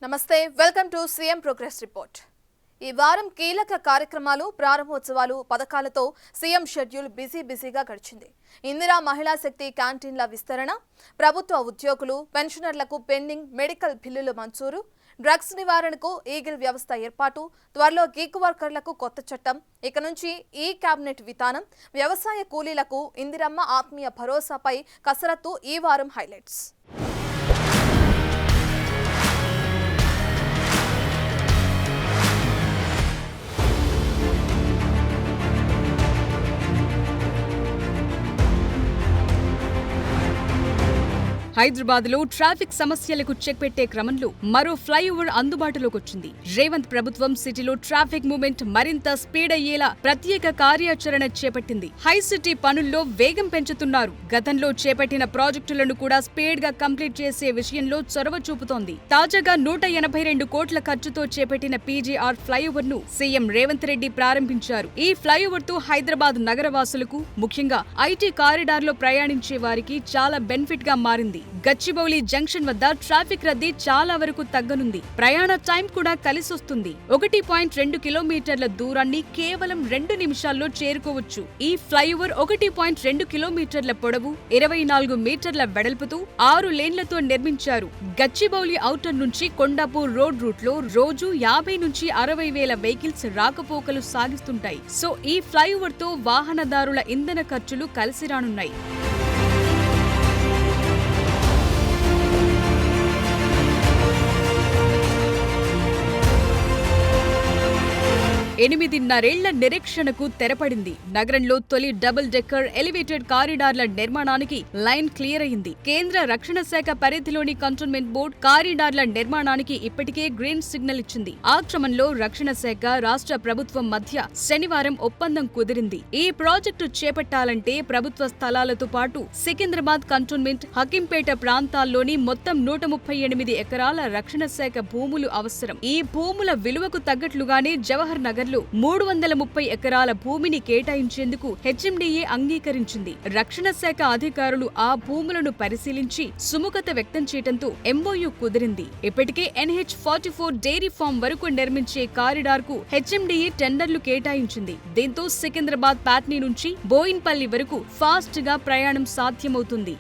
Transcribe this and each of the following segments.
నమస్తే welcome to CM progress report. ఈ వారం కీలక కార్యక్రమాలు ప్రారంభోత్సవాలు పథకాలతో సీఎం షెడ్యూల్ బిజీగా గడిచింది। ఇందిరా మహిళా శక్తి క్యాంటీన్ల విస్తరణ, ప్రభుత్వ ఉద్యోగులు పెన్షనర్లకు పెండింగ్ మెడికల్ బిల్లులు మంజూరు, డ్రగ్స్ నివారణకు ఈగిల్ వ్యవస్థ ఏర్పాటు, త్వరలో గిగ్ వర్కర్లకు కొత్త చట్టం, ఇక నుంచి ఈ కేబినెట్ విధానం, వ్యవసాయ కూలీలకు ఇందిరమ్మ ఆత్మీయ భరోసాపై కసరత్తు ఈ వారం హైలైట్స్। హైదరాబాద్ లో ట్రాఫిక్ సమస్యలకు చెక్ పెట్టే క్రమంలో మరో ఫ్లైఓవర్ అందుబాటులోకి వచ్చింది। రేవంత్ ప్రభుత్వం సిటీలో ట్రాఫిక్ మూవ్మెంట్ మరింత స్పీడ్ అయ్యేలా ప్రత్యేక కార్యాచరణ చేపట్టింది। హై సిటీ పనుల్లో వేగం పెంచుతున్నారు। గతంలో చేపట్టిన ప్రాజెక్టులను కూడా స్పీడ్ గా కంప్లీట్ చేసే విషయంలో చొరవ చూపుతోంది। తాజాగా 182 కోట్ల ఖర్చుతో చేపట్టిన పీజీఆర్ ఫ్లైఓవర్ ను సీఎం రేవంత్ రెడ్డి ప్రారంభించారు। ఈ ఫ్లైఓవర్ తో హైదరాబాద్ నగరవాసులకు, ముఖ్యంగా ఐటీ కారిడార్ లో ప్రయాణించే వారికి చాలా బెనిఫిట్ గా మారింది। గచ్చిబౌలి జంక్షన్ వద్ద ట్రాఫిక్ రద్దీ చాలా వరకు తగ్గనుంది। ప్రయాణ టైం కూడా కలిసొస్తుంది। 1.2 కిలోమీటర్ల దూరాన్ని కేవలం 2 నిమిషాల్లో చేరుకోవచ్చు। ఈ ఫ్లైఓవర్ 1.2 కిలోమీటర్ల పొడవు, 24 మీటర్ల వెడల్పుతో 6 లేన్లతో నిర్మించారు। గచ్చిబౌలి ఔటర్ నుంచి కొండాపూర్ రోడ్ రూట్ లో రోజు 50 నుంచి 60 వేల వెహికల్స్ రాకపోకలు సాగిస్తుంటాయి। సో ఈ ఫ్లైఓవర్ తో వాహనదారుల ఇంధన ఖర్చులు కలిసి రానున్నాయి। 8.5 ఏళ్ల నిరీక్షణకు తెరపడింది। నగరంలో తొలి డబుల్ డెక్కర్ ఎలివేటెడ్ కారిడార్ల నిర్మాణానికి లైన్ క్లియర్ అయింది। కేంద్ర రక్షణ శాఖ పరిధిలోని కంటోన్మెంట్ బోర్డు కారిడార్ల నిర్మాణానికి ఇప్పటికే గ్రీన్ సిగ్నల్ ఇచ్చింది। ఆ క్రమంలో రక్షణ శాఖ, రాష్ట్ర ప్రభుత్వం మధ్య శనివారం ఒప్పందం కుదిరింది। ఈ ప్రాజెక్టు చేపట్టాలంటే ప్రభుత్వ స్థలాలతో పాటు సికింద్రాబాద్ కంటోన్మెంట్, హకీంపేట ప్రాంతాల్లోని మొత్తం 138 ఎకరాల రక్షణ శాఖ భూములు అవసరం। ఈ భూముల విలువకు తగ్గట్లుగానే జవహర్ నగర్ 330 ఎకరాల భూమిని కేటాయించేందుకు హెచ్ఎండిఏ అంగీకరించింది। రక్షణ శాఖ అధికారులు ఆ భూములను పరిశీలించి సుముఖత వ్యక్తం చేయడంతో ఎంఓయూ కుదిరింది। ఇప్పటికే NH44 డైరీ ఫార్మ్ వరకు నిర్మించే కారిడార్ కు హెచ్ఎండిఏ టెండర్లు కేటాయించింది। దీంతో సికింద్రాబాద్ ప్యాట్నీ నుంచి బోయిన్పల్లి వరకు ఫాస్ట్ గా ప్రయాణం సాధ్యమవుతుంది।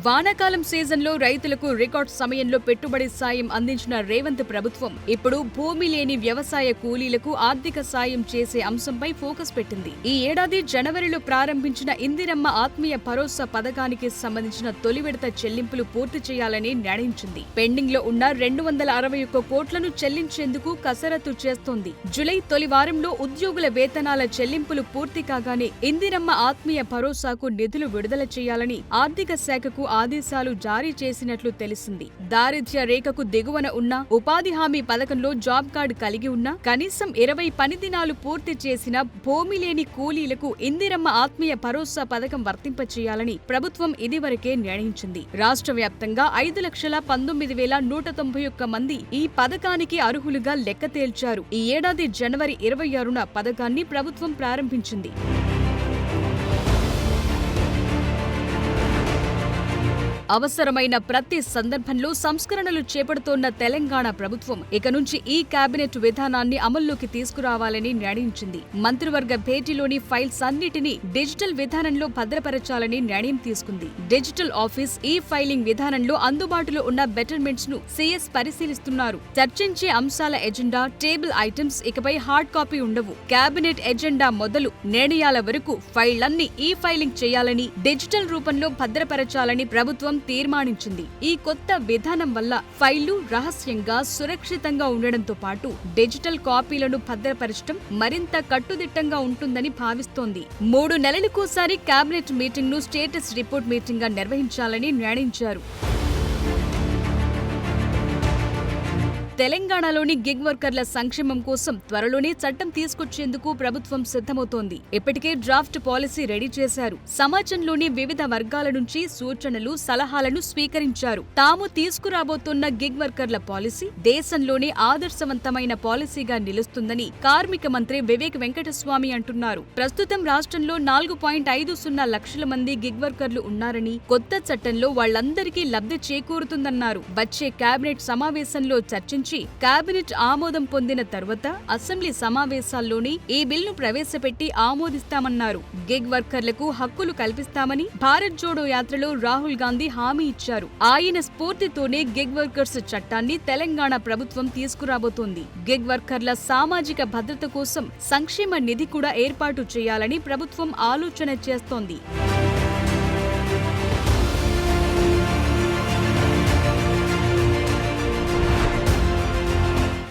వానాకాలం సీజన్లో రైతులకు రికార్డ్ సమయంలో పెట్టుబడి సాయం అందించిన రేవంత్ ప్రభుత్వం ఇప్పుడు భూమి లేని వ్యవసాయ కూలీలకు ఆర్థిక సాయం చేసే అంశంపై ఫోకస్ పెట్టింది। ఈ ఏడాది జనవరిలో ప్రారంభించిన ఇందిరమ్మ ఆత్మీయ భరోసా పథకానికి సంబంధించిన తొలి విడత చెల్లింపులు పూర్తి చేయాలని నిర్ణయించింది। పెండింగ్ లో ఉన్న 261 కోట్లను చెల్లించేందుకు కసరత్తు చేస్తోంది। జూలై తొలి వారంలో ఉద్యోగుల వేతనాల చెల్లింపులు పూర్తి కాగానే ఇందిరమ్మ ఆత్మీయ భరోసాకు నిధులు విడుదల చేయాలని ఆర్థిక శాఖకు ఆదేశాలు జారీ చేసినట్లు తెలిసింది। దారిద్ర్య రేఖకు దిగువన ఉన్న, ఉపాధి హామీ పథకంలో జాబ్ కార్డు కలిగి ఉన్న, కనీసం 20 పని దినాలు పూర్తి చేసిన భూమి లేని కూలీలకు ఇందిరమ్మ ఆత్మీయ భరోసా పథకం వర్తింపచేయాలని ప్రభుత్వం ఇదివరకే నిర్ణయించింది। రాష్ట్ర వ్యాప్తంగా 5,19,191 మంది ఈ పథకానికి అర్హులుగా లెక్క తేల్చారు। ఈ ఏడాది జనవరి 26న పథకాన్ని ప్రభుత్వం ప్రారంభించింది। అవసరమైన ప్రతి సందర్భంలో సంస్కరణలు చేపడుతోన్న తెలంగాణ ప్రభుత్వం ఇక నుంచి ఈ కేబినెట్ విధానాన్ని అమల్లోకి తీసుకురావాలని నిర్ణయించింది। మంత్రివర్గ భేటీలోని ఫైల్స్ అన్నిటినీ డిజిటల్ విధానంలో భద్రపరచాలని నిర్ణయం తీసుకుంది। డిజిటల్ ఆఫీస్ ఈ ఫైలింగ్ విధానంలో అందుబాటులో ఉన్న బెటర్మెంట్స్ ను సీఎస్ పరిశీలిస్తున్నారు। చర్చించే అంశాల ఎజెండా, టేబుల్ ఐటమ్స్ ఇకపై హార్డ్ కాపీ ఉండవు। కేబినెట్ ఎజెండా మొదలు నిర్ణయాల వరకు ఫైళ్లన్నీ ఈ ఫైలింగ్ చేయాలని, డిజిటల్ రూపంలో భద్రపరచాలని ప్రభుత్వం తీర్మానించింది। ఈ కొత్త విధానం వల్ల ఫైళ్లు రహస్యంగా, సురక్షితంగా ఉండడంతో పాటు డిజిటల్ కాపీలను భద్రపరచడం మరింత కట్టుదిట్టంగా ఉంటుందని భావిస్తోంది। 3 నెలలకోసారి కేబినెట్ మీటింగ్ ను స్టేటస్ రిపోర్ట్ మీటింగ్ గా నిర్వహించాలని నిర్ణయించారు। తెలంగాణలోని గిగ్ వర్కర్ల సంక్షేమం కోసం త్వరలోనే చట్టం తీసుకొచ్చేందుకు ప్రభుత్వం సిద్ధమవుతోంది. ఇప్పటికే డ్రాఫ్ట్ పాలసీ రెడీ చేశారు. సమాజంలోని వివిధ వర్గాల నుంచి సూచనలు, సలహాలను స్వీకరించారు. తాము తీసుకురాబోతున్న గిగ్ వర్కర్ల పాలసీ దేశంలోనే ఆదర్శవంతమైన పాలసీగా నిలుస్తుందని కార్మిక మంత్రి వివేక్ వెంకటస్వామి అంటున్నారు. ప్రస్తుతం రాష్ట్రంలో 4.50 లక్షల మంది గిగ్ వర్కర్లు ఉన్నారని, కొత్త చట్టంలో వాళ్లందరికీ లబ్ధి చేకూరుతుందన్నారు. వచ్చే కేబినెట్ సమావేశంలో చర్చించి కేబినెట్ ఆమోదం పొందిన తర్వాత అసెంబ్లీ సమావేశాల్లోనే ఈ బిల్లును ప్రవేశపెట్టి ఆమోదిస్తామన్నారు. గిగ్ వర్కర్లకు హక్కులు కల్పిస్తామని భారత్ జోడో యాత్రలో రాహుల్ గాంధీ హామీ ఇచ్చారు. ఆయన స్ఫూర్తితోనే గిగ్ వర్కర్స్ చట్టాన్ని తెలంగాణ ప్రభుత్వం తీసుకురాబోతోంది. గిగ్ వర్కర్ల సామాజిక భద్రత కోసం సంక్షేమ నిధి కూడా ఏర్పాటు చేయాలని ప్రభుత్వం ఆలోచన చేస్తోంది.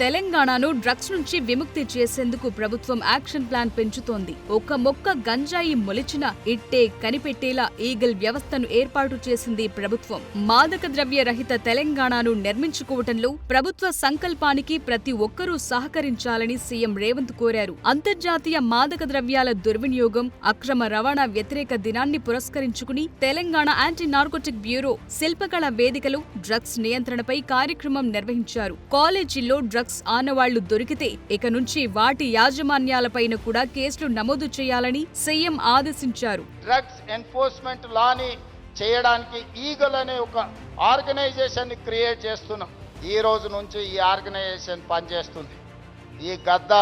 తెలంగాణను డ్రగ్స్ నుంచి విముక్తి చేసేందుకు ప్రభుత్వం యాక్షన్ ప్లాన్ పెంచుతోంది. ఒక మొక్క గంజాయి మొలిచినా ఇట్టే కనిపెట్టేలా ఈగల్ వ్యవస్థను ఏర్పాటు చేసింది ప్రభుత్వం. మాదక ద్రవ్య రహిత తెలంగాణను నిర్మించుకోవటంలో ప్రభుత్వ సంకల్పానికి ప్రతి ఒక్కరూ సహకరించాలని సీఎం రేవంత్ కోరారు. అంతర్జాతీయ మాదక ద్రవ్యాల దుర్వినియోగం, అక్రమ రవాణా వ్యతిరేక దినాన్ని పురస్కరించుకుని తెలంగాణ యాంటీ నార్కోటిక్ బ్యూరో శిల్పకళ వేదికలో డ్రగ్స్ నియంత్రణపై కార్యక్రమం నిర్వహించారు. కాలేజీల్లో డ్రగ్స్ ఆనవాళ్లు దొరికితే ఇక నుంచి వాటి యాజమాన్యాలపైన కూడా కేసులు నమోదు చేయాలని సీఎం ఆదేశించారు. డ్రగ్స్ ఎన్ఫోర్స్మెంట్ లాని చేయడానికి ఈగల్ అనే ఒక ఆర్గనైజేషన్ ని క్రియేట్ చేస్తున్నాం. ఈ రోజు నుంచి ఈ ఆర్గనైజేషన్ పనిచేస్తుంది. ఈ గద్ద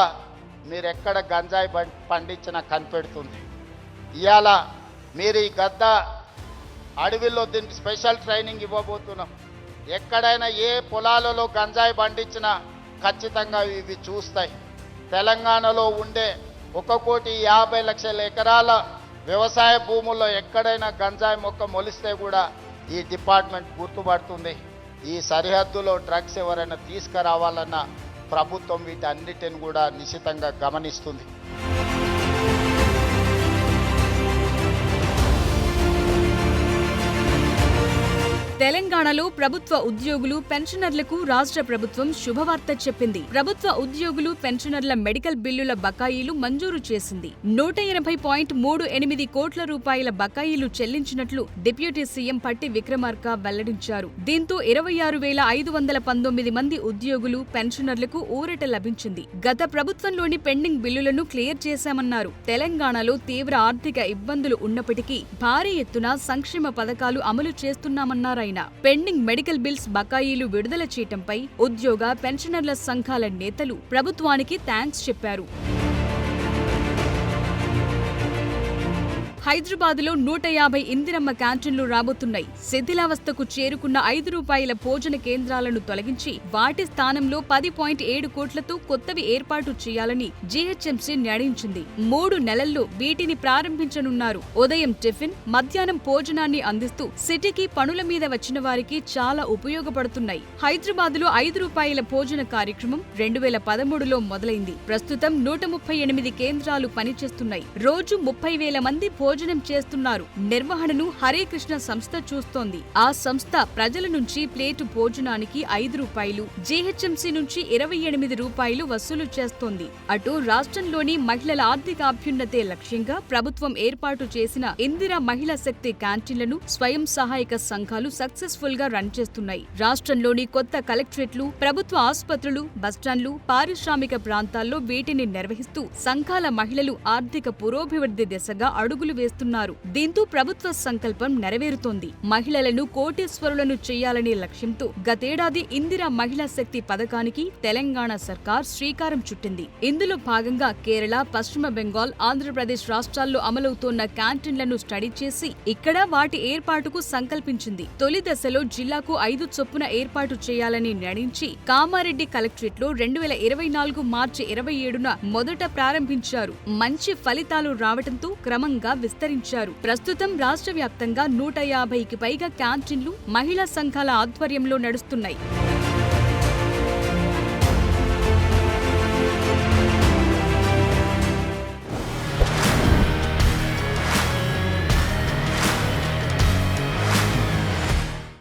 మీరు ఎక్కడ గంజాయి పండించినా కనిపెడుతుంది. ఇవాళ మీరు ఈ గద్ద అడవిలో దీనికి స్పెషల్ ట్రైనింగ్ ఇవ్వబోతున్నాం. ఎక్కడైనా ఏ పొలాలలో గంజాయి పండించినా ఖచ్చితంగా ఇవి చూస్తాయి. తెలంగాణలో ఉండే 1,50,00,000 ఎకరాల వ్యవసాయ భూముల్లో ఎక్కడైనా గంజాయి మొక్క మొలిస్తే కూడా ఈ డిపార్ట్మెంట్ గుర్తుపడుతుంది. ఈ సరిహద్దులో డ్రగ్స్ ఎవరైనా తీసుకురావాలన్నా ప్రభుత్వం వీటన్నిటిని కూడా నిశితంగా గమనిస్తుంది. తెలంగాణలో ప్రభుత్వ ఉద్యోగులు, పెన్షనర్లకు రాష్ట్ర ప్రభుత్వం శుభవార్త చెప్పింది. ప్రభుత్వ ఉద్యోగులు, పెన్షనర్ల మెడికల్ బిల్లుల బకాయిలు మంజూరు చేసింది. 180.38 కోట్ల రూపాయల బకాయిలు చెల్లించినట్లు డిప్యూటీ సీఎం పట్టి విక్రమార్క వెల్లడించారు. దీంతో 26,519 మంది ఉద్యోగులు, పెన్షనర్లకు ఊరట లభించింది. గత ప్రభుత్వంలోని పెండింగ్ బిల్లులను క్లియర్ చేశామన్నారు. తెలంగాణలో తీవ్ర ఆర్థిక ఇబ్బందులు ఉన్నప్పటికీ భారీ ఎత్తున సంక్షేమ పథకాలు అమలు చేస్తున్నామన్నారు. పెండింగ్ మెడికల్ బిల్స్ బకాయిలు విడుదల చేయటంపై ఉద్యోగ, పెన్షనర్ల సంఘాల నేతలు ప్రభుత్వానికి థాంక్స్ చెప్పారు. హైదరాబాద్లో 150 ఇందిరమ్మ క్యాంటీన్లు రాబోతున్నాయి. శిథిలావస్థకు చేరుకున్న ₹5 భోజన కేంద్రాలను తొలగించి వాటి స్థానంలో 10.7 కోట్లతో కొత్తవి ఏర్పాటు చేయాలని జీహెచ్ఎంసీ నిర్ణయించింది. 3 నెలల్లో వీటిని ప్రారంభించనున్నారు. ఉదయం టిఫిన్, మధ్యాహ్నం భోజనాన్ని అందిస్తూ సిటీకి పనుల మీద వచ్చిన వారికి చాలా ఉపయోగపడుతున్నాయి. హైదరాబాద్లో ₹5 భోజన కార్యక్రమం 2013లో మొదలైంది. ప్రస్తుతం 138 కేంద్రాలు పనిచేస్తున్నాయి. రోజు 30,000 మంది భోజనం చేస్తున్నారు. నిర్వహణను హరే కృష్ణ సంస్థ చూస్తోంది. ఆ సంస్థ ప్రజల నుంచి ప్లేటు భోజనానికి ₹5, జీహెచ్ఎంసీ నుంచి ₹28 వసూలు చేస్తోంది. అటు రాష్ట్రంలోని మహిళల ఆర్థిక అభ్యున్నతే లక్ష్యంగా ప్రభుత్వం ఏర్పాటు చేసిన ఇందిరా మహిళా శక్తి క్యాంటీన్లను స్వయం సహాయక సంఘాలు సక్సెస్ఫుల్ గా రన్ చేస్తున్నాయి. రాష్ట్రంలోని కొత్త కలెక్టరేట్లు, ప్రభుత్వ ఆసుపత్రులు, బస్టాండ్లు, పారిశ్రామిక ప్రాంతాల్లో వీటిని నిర్వహిస్తూ సంఘాల మహిళలు ఆర్థిక పురోభివృద్ధి దిశగా అడుగులు వేస్తున్నారు. దీంతో ప్రభుత్వ సంకల్పం నెరవేరుతోంది. మహిళలను కోటీశ్వరులను చేయాలనే లక్ష్యంతో గతేడాది ఇందిరా మహిళా శక్తి పథకానికి తెలంగాణ సర్కార్ శ్రీకారం చుట్టింది. ఇందులో భాగంగా కేరళ, పశ్చిమ బెంగాల్, ఆంధ్రప్రదేశ్ రాష్ట్రాల్లో అమలవుతోన్న క్యాంటీన్లను స్టడీ చేసి ఇక్కడ వాటి ఏర్పాటుకు సంకల్పించింది. తొలి దశలో జిల్లాకు 5 చొప్పున ఏర్పాటు చేయాలని నిర్ణయించి కామారెడ్డి కలెక్టరేట్లో 2024 మార్చి 27న మొదట ప్రారంభించారు. మంచి ఫలితాలు రావడంతో క్రమంగా విస్తరించారు. ప్రస్తుతం రాష్ట్ర వ్యాప్తంగా 150కి పైగా క్యాంటీన్లు మహిళా సంఘాల ఆధ్వర్యంలో నడుస్తున్నాయి.